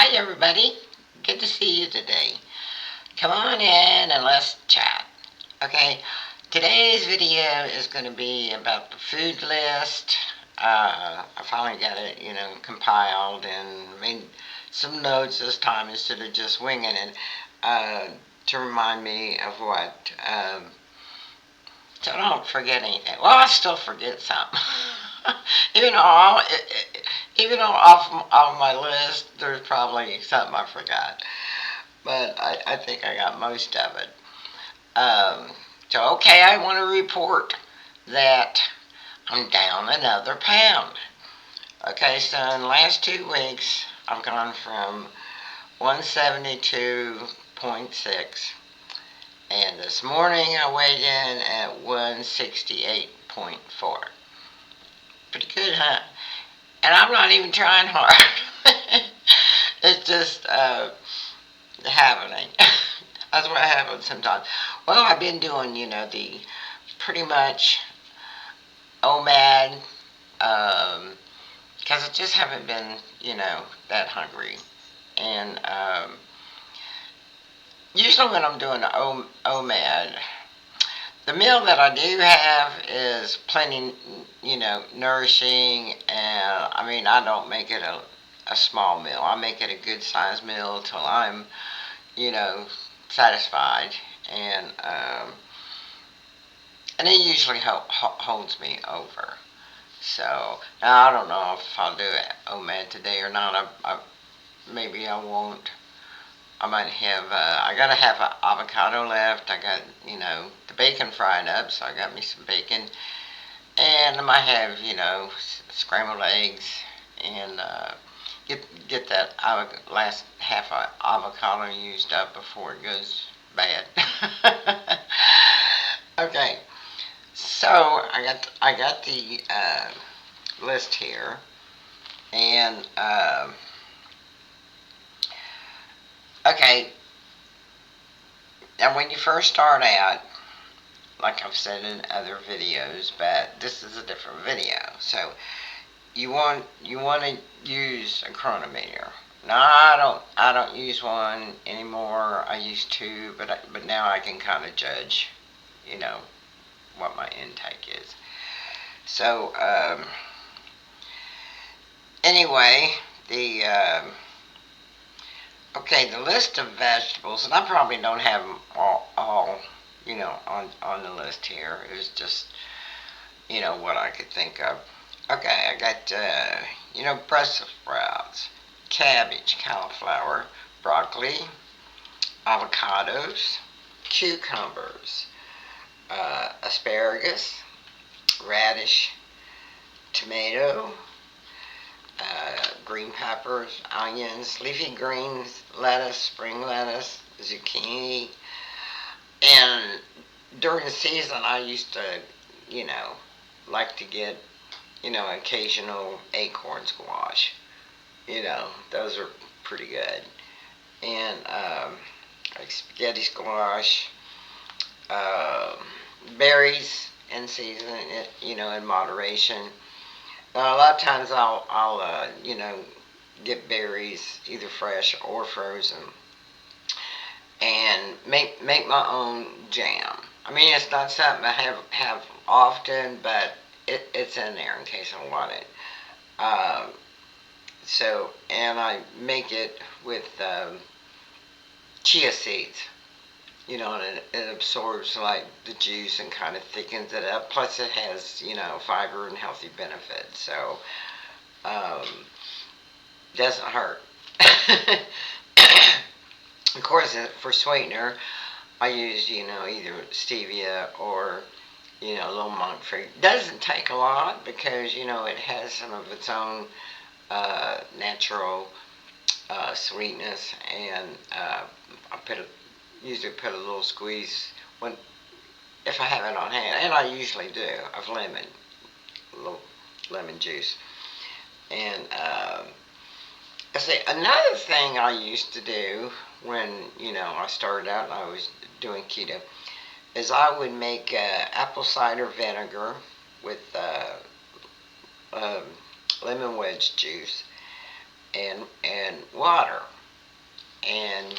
Hi, everybody. Good to see you today. Come on in and let's chat. Okay, today's video is going to be about the food list. I finally got it, compiled and made some notes this time instead of just winging it to remind me of what. So I don't forget anything. Well, I still forget something. even though all, even though off my list, there's probably something I forgot. But I think I got most of it. Um, okay, I want to report that I'm down another pound. Okay, so in the last 2 weeks, I've gone from 172.6, and this morning I weighed in at 168.4. Pretty good, huh? And I'm not even trying hard. It's just happening. That's what happens sometimes. Well, I've been doing, the pretty much OMAD, because I just haven't been, that hungry. And usually when I'm doing the OMAD, the meal that I do have is plenty, nourishing, and I mean, I don't make it a small meal. I make it a good sized meal till I'm, you know, satisfied, and it usually holds me over. So now I don't know if I'll do it OMAD today or not. Maybe I won't. I might have. I gotta have an avocado left. I got the bacon fried up, so I got me some bacon, and I might have scrambled eggs and get that last half of avocado used up before it goes bad. Okay, so I got the list here, and okay, and when you first start out, like I've said in other videos, but this is a different video, so you want to use a chronometer. Now I don't use one anymore. I used to, but now I can kind of judge, you know, what my intake is. So anyway, the okay, the list of vegetables, and I probably don't have them all on the list here. It was just what I could think of. Okay, I got Brussels sprouts, cabbage, cauliflower, broccoli, avocados, cucumbers, asparagus, radish, tomato, green peppers, onions, leafy greens, lettuce, spring lettuce, zucchini. And during the season, I used to, you know, like to get, occasional acorn squash. Those are pretty good. And like spaghetti squash, uh, berries in season, in moderation. A lot of times I'll get berries either fresh or frozen and make my own jam. I mean, it's not something I have often, but it's in there in case I want it. Um, and I make it with chia seeds, and it absorbs like the juice and kind of thickens it up. Plus, it has, fiber and healthy benefits. So, um, doesn't hurt. Of course, for sweetener, I use, either stevia or, a little monk fruit. Doesn't take a lot because, it has some of its own natural sweetness, and I usually put a little squeeze when if I have it on hand, and I usually do, of lemon, a little lemon juice. And I say another thing I used to do when I started out and I was doing keto is I would make apple cider vinegar with um, lemon wedge juice and water. and,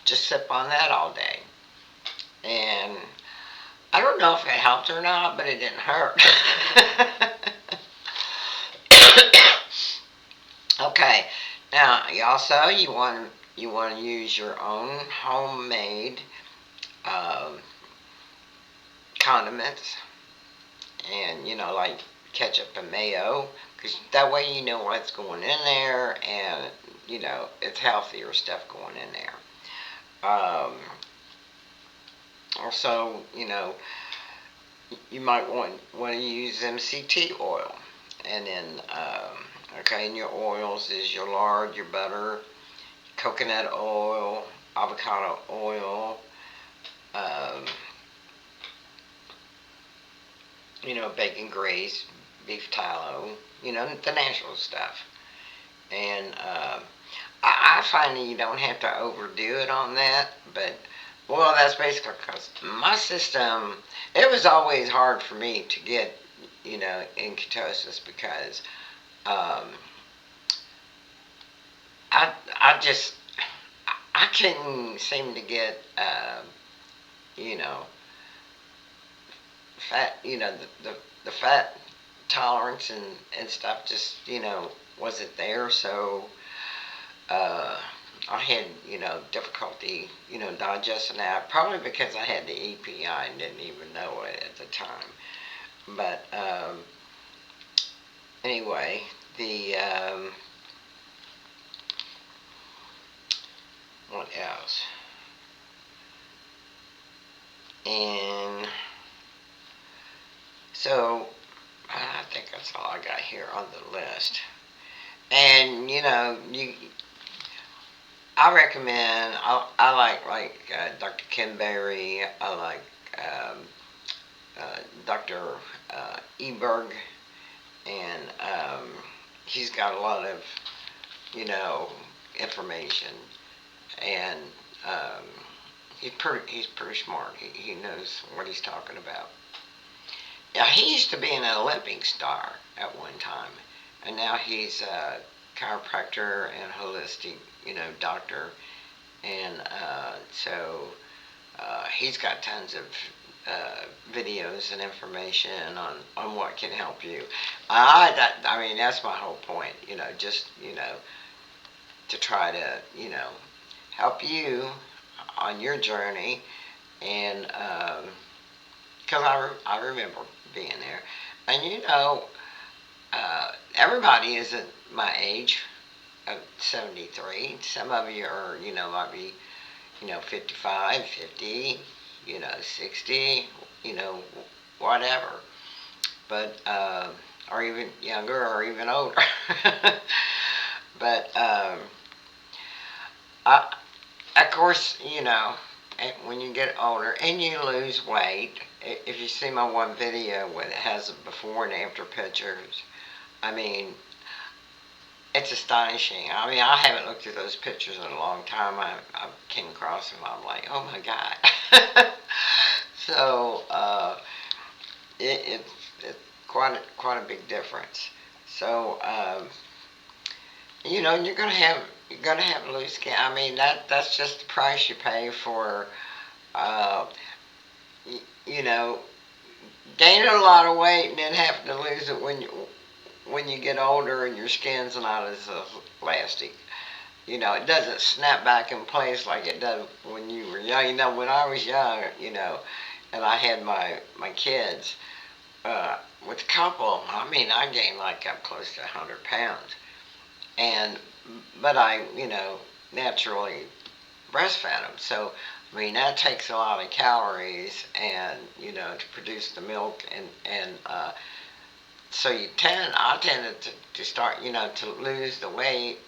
just sip on that all day. And I don't know if it helped or not, but it didn't hurt. Okay, now also you want to use your own homemade um, condiments, and like ketchup and mayo, because that way you know what's going in there, and it's healthier stuff going in there. Also, you might want to use MCT oil, and then okay, and your oils is your lard, your butter, coconut oil, avocado oil, um, bacon grease, beef tallow, the natural stuff. And I find that you don't have to overdo it on that, but well, that's basically because my system, it was always hard for me to get, in ketosis because um, I just, I couldn't seem to get, you know, fat, the fat tolerance and stuff just, wasn't there. So uh, I had, difficulty, digesting that. Probably because I had the EPI and didn't even know it at the time. But anyway, the what else? And so I think that's all I got here on the list. And I recommend. I like Dr. Kim Berry. I like Dr. Eberg, and he's got a lot of information, and um, he's pretty smart. He knows what he's talking about. Yeah, he used to be an Olympic star at one time, and now he's a chiropractor and holistic, doctor, and so he's got tons of videos and information on what can help you. I mean, that's my whole point, just, to try to, help you on your journey, and because I remember being there, and everybody isn't my age of 73. Some of you are, might be, 55, 50, 60, whatever. But, or even younger or even older. But, of course, when you get older and you lose weight, if you see my one video when it has before and after pictures, I mean, it's astonishing. I mean, I haven't looked at those pictures in a long time. I came across them. I'm like, oh my God. So it's quite a big difference. So you're gonna have loose skin. I mean, that's just the price you pay for uh, you know gaining a lot of weight and then having to lose it when you get older and your skin's not as elastic. It doesn't snap back in place like it does when you were young. When I was young, and I had my kids, with a couple, I mean, I gained like up close to 100 pounds. And, but I, naturally breastfed them. So, I mean, that takes a lot of calories and, to produce the milk. And so I tended to start, to lose the weight,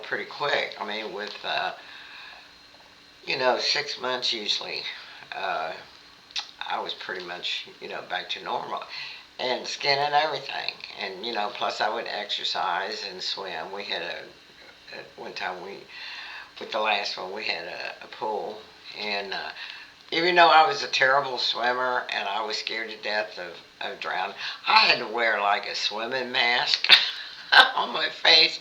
pretty quick. I mean, with, 6 months usually, uh, I was pretty much, back to normal. And skin and everything. And, plus I would exercise and swim. We had at one time, with the last one, we had a pool. And even though I was a terrible swimmer and I was scared to death of drowning, I had to wear like a swimming mask on my face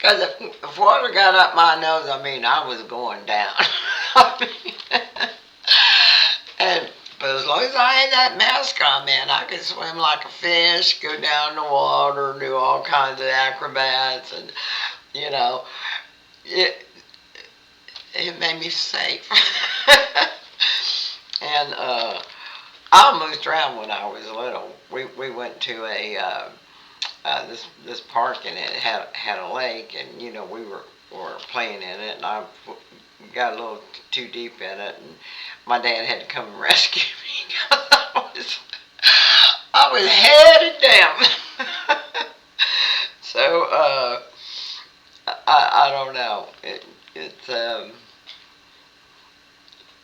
Because if water got up my nose, I mean, I was going down. and but as long as I had that mask on, man, I could swim like a fish, go down the water, do all kinds of acrobats, and you know, it it made me safe. and I almost drowned when I was little. We went to a this park, and it had a lake, and we were playing in it, and I got a little too deep in it, and my dad had to come and rescue me. I was headed down. so I don't know. It's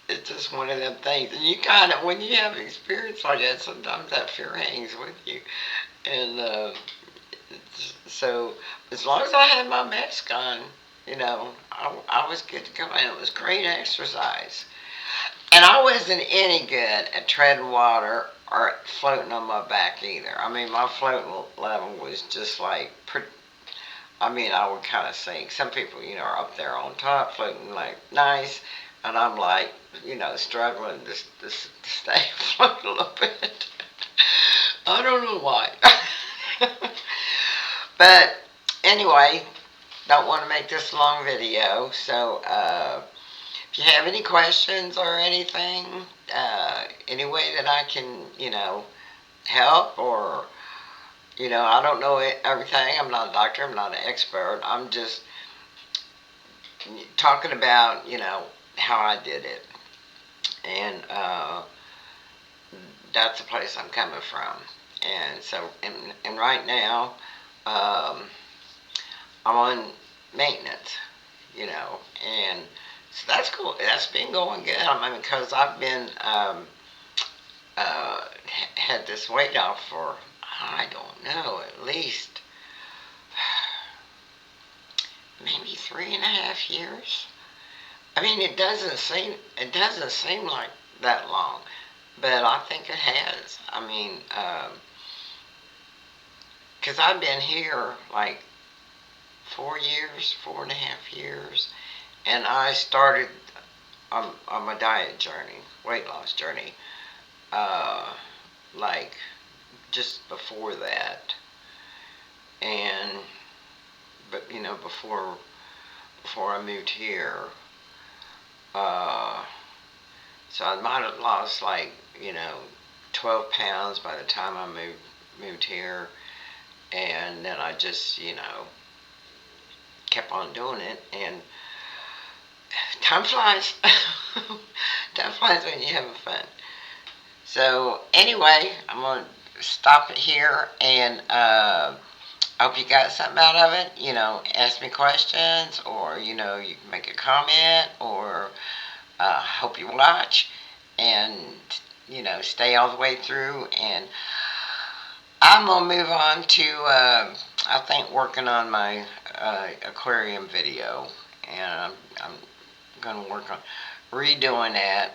it's just one of them things, and you kind of, when you have an experience like that, sometimes that fear hangs with you, and so as long as I had my mask on, I was good to go, and it was great exercise. And I wasn't any good at treading water or floating on my back either. I mean, my float level was just like, I mean, I would kind of sink. Some people, are up there on top floating like nice, and I'm like, struggling to stay afloat a little bit. I don't know why. But anyway, don't want to make this a long video, so if you have any questions or anything, any way that I can, help, or, I don't know everything. I'm not a doctor. I'm not an expert. I'm just talking about, how I did it. And that's the place I'm coming from. And so, and right now, um, I'm on maintenance, and so that's cool. That's been going good. I mean, because I've been had this weight off for, I don't know, at least maybe 3.5 years. I mean, it doesn't seem like that long, but I think it has. I mean, because I've been here like 4 years, 4.5 years, and I started on my diet journey, weight loss journey, uh, like just before that, and but before I moved here, uh, so I might have lost like 12 pounds by the time I moved here, and then I just kept on doing it, and time flies. Time flies when you're having fun. So anyway, I'm gonna stop it here, and I hope you got something out of it. Ask me questions, or you can make a comment, or hope you watch, and stay all the way through. And I'm gonna move on to I think working on my aquarium video, and I'm gonna work on redoing that,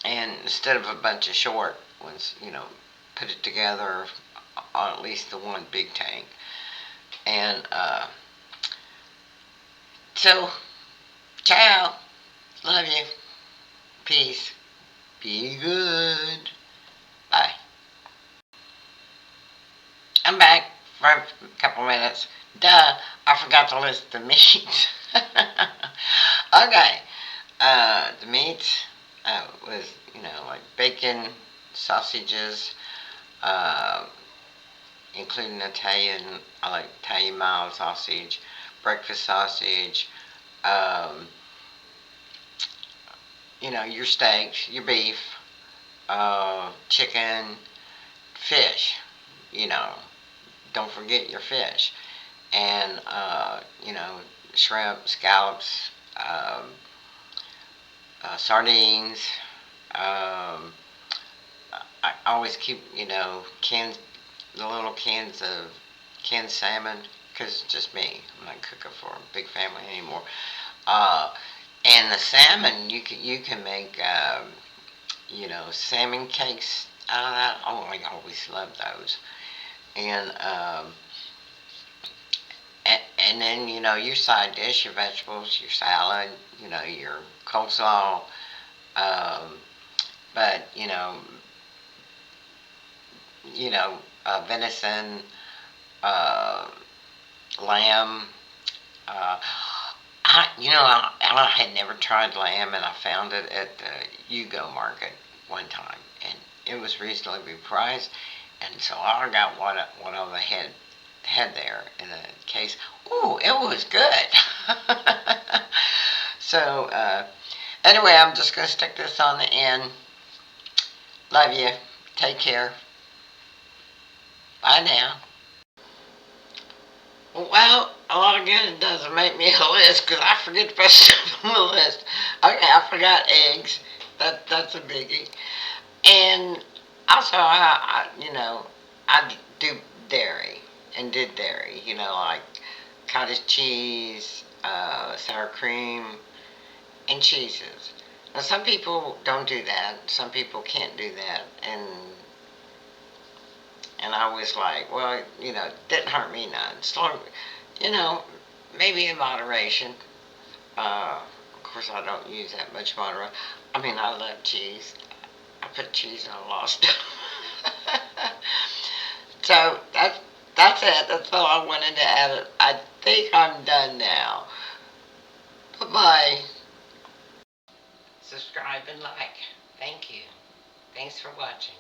and instead of a bunch of short ones, put it together on at least the one big tank. And so, ciao, love you, peace, be good, bye. I'm back for a couple minutes. Duh, I forgot to list the meats. Okay, the meats was, like bacon, sausages, uh, including Italian. I like Italian mild sausage, breakfast sausage, um, your steaks, your beef, chicken, fish, you know, don't forget your fish, and, shrimp, scallops, sardines. Um, I always keep, cans, the little cans of canned salmon, because it's just me. I'm not cooking for a big family anymore. Uh, and the salmon, you can make, salmon cakes out of that. Oh, I always love those. And And then, your side dish, your vegetables, your salad, your coleslaw. Um, but, you know, venison, uh, lamb. Uh, I had never tried lamb, and I found it at the Yugo Market one time, and it was reasonably priced, and so I got what I had there in a case. Ooh, it was good. So anyway, I'm just gonna stick this on the end. Love you. Take care. Bye now. Well, a lot of good it doesn't make me a list because I forget to put stuff on the list. Okay, I forgot eggs. That's a biggie. And also, I do dairy and did dairy. Like cottage cheese, sour cream, and cheeses. Now, some people don't do that. Some people can't do that, and I was like, well, it didn't hurt me none. So, you know, maybe in moderation. Of course, I don't use that much moderation. I mean, I love cheese. I put cheese on a lot of stuff. So that's it. That's all I wanted to add. I think I'm done now. Bye bye. Subscribe and like. Thank you. Thanks for watching.